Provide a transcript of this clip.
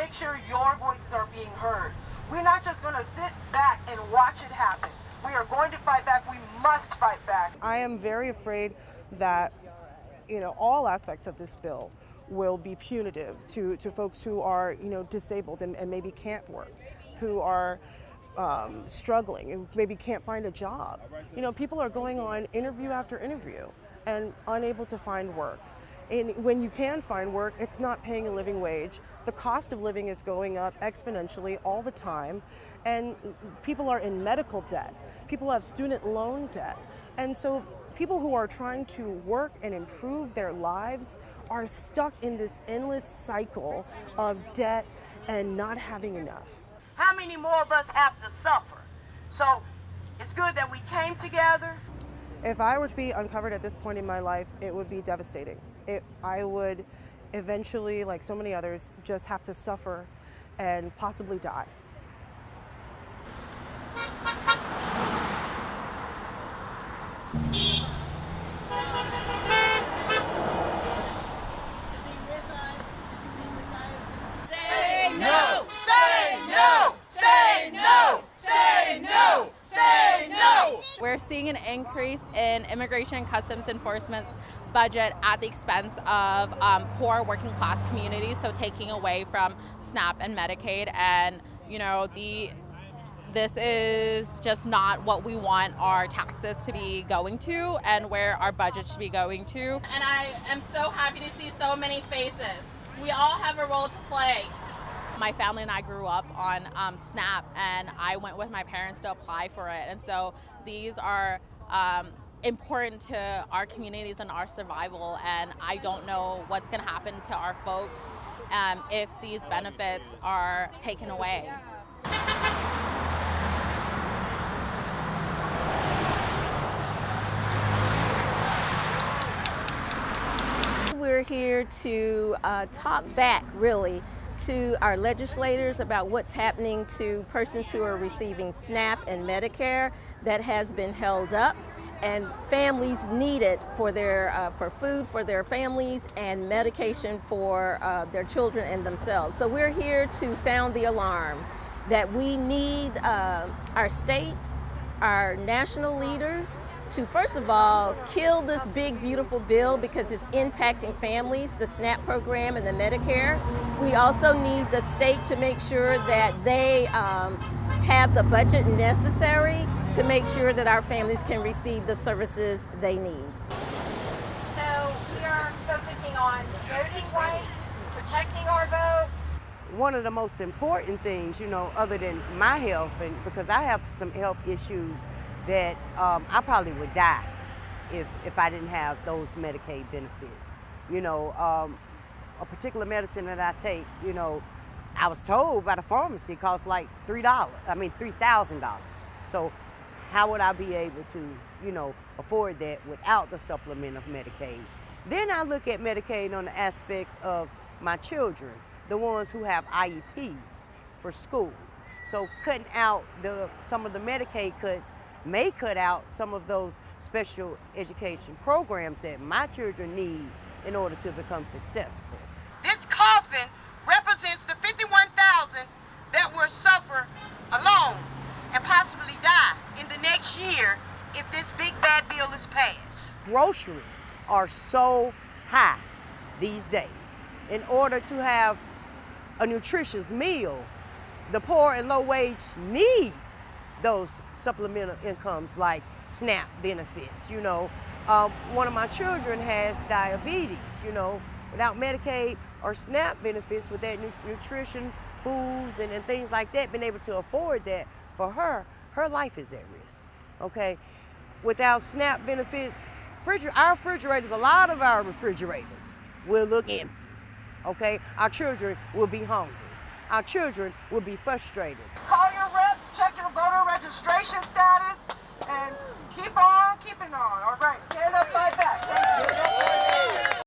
make sure your voices are being heard. We're not just going to sit back and watch it happen. We are going to fight back. We must fight back. I am very afraid that, all aspects of this bill will be punitive to folks who are, disabled and maybe can't work, who are struggling and maybe can't find a job. People are going on interview after interview and unable to find work. And when you can find work, it's not paying a living wage. The cost of living is going up exponentially all the time. And people are in medical debt. People have student loan debt. And so people who are trying to work and improve their lives are stuck in this endless cycle of debt and not having enough. How many more of us have to suffer? So it's good that we came together. If I were to be uncovered at this point in my life, it would be devastating. I would eventually, like so many others, just have to suffer and possibly die. Say no! Say no! Say no! Say no! Say no! We're seeing an increase in Immigration and Customs Enforcement's budget at the expense of poor working class communities, so taking away from SNAP and Medicaid, and this is just not what we want our taxes to be going to and where our budget should be going to. And I am so happy to see so many faces. We all have a role to play. My family and I grew up on SNAP, and I went with my parents to apply for it. And so these are important to our communities and our survival, and I don't know what's going to happen to our folks if these benefits are taken away. We're here to talk back, really, to our legislators about what's happening to persons who are receiving SNAP and Medicare that has been held up, and families need it for their for food for their families and medication for their children and themselves. So we're here to sound the alarm that we need our state, our national leaders to, first of all, kill this big, beautiful bill because it's impacting families, the SNAP program and the Medicare. We also need the state to make sure that they have the budget necessary to make sure that our families can receive the services they need. So we are focusing on voting rights, protecting our vote. One of the most important things, other than my health, and because I have some health issues that I probably would die if I didn't have those Medicaid benefits. A particular medicine that I take, I was told by the pharmacy costs like $3,000. So how would I be able to, afford that without the supplement of Medicaid? Then I look at Medicaid on the aspects of my children, the ones who have IEPs for school. So cutting out some of the Medicaid cuts may cut out some of those special education programs that my children need in order to become successful. This coffin represents the 51,000 that will suffer alone and possibly die in the next year if this big bad bill is passed. Groceries are so high these days. In order to have a nutritious meal, the poor and low wage need those supplemental incomes like SNAP benefits. One of my children has diabetes. Without Medicaid or SNAP benefits, with that nutrition, foods and things like that, being able to afford that for her life is at risk. Okay, without SNAP benefits, our refrigerators, a lot of our refrigerators will look empty. Okay, our children will be hungry. Our children will be frustrated. Call your reps, check your voter registration status, and keep on keeping on. All right, stand up, fight back. Thank you.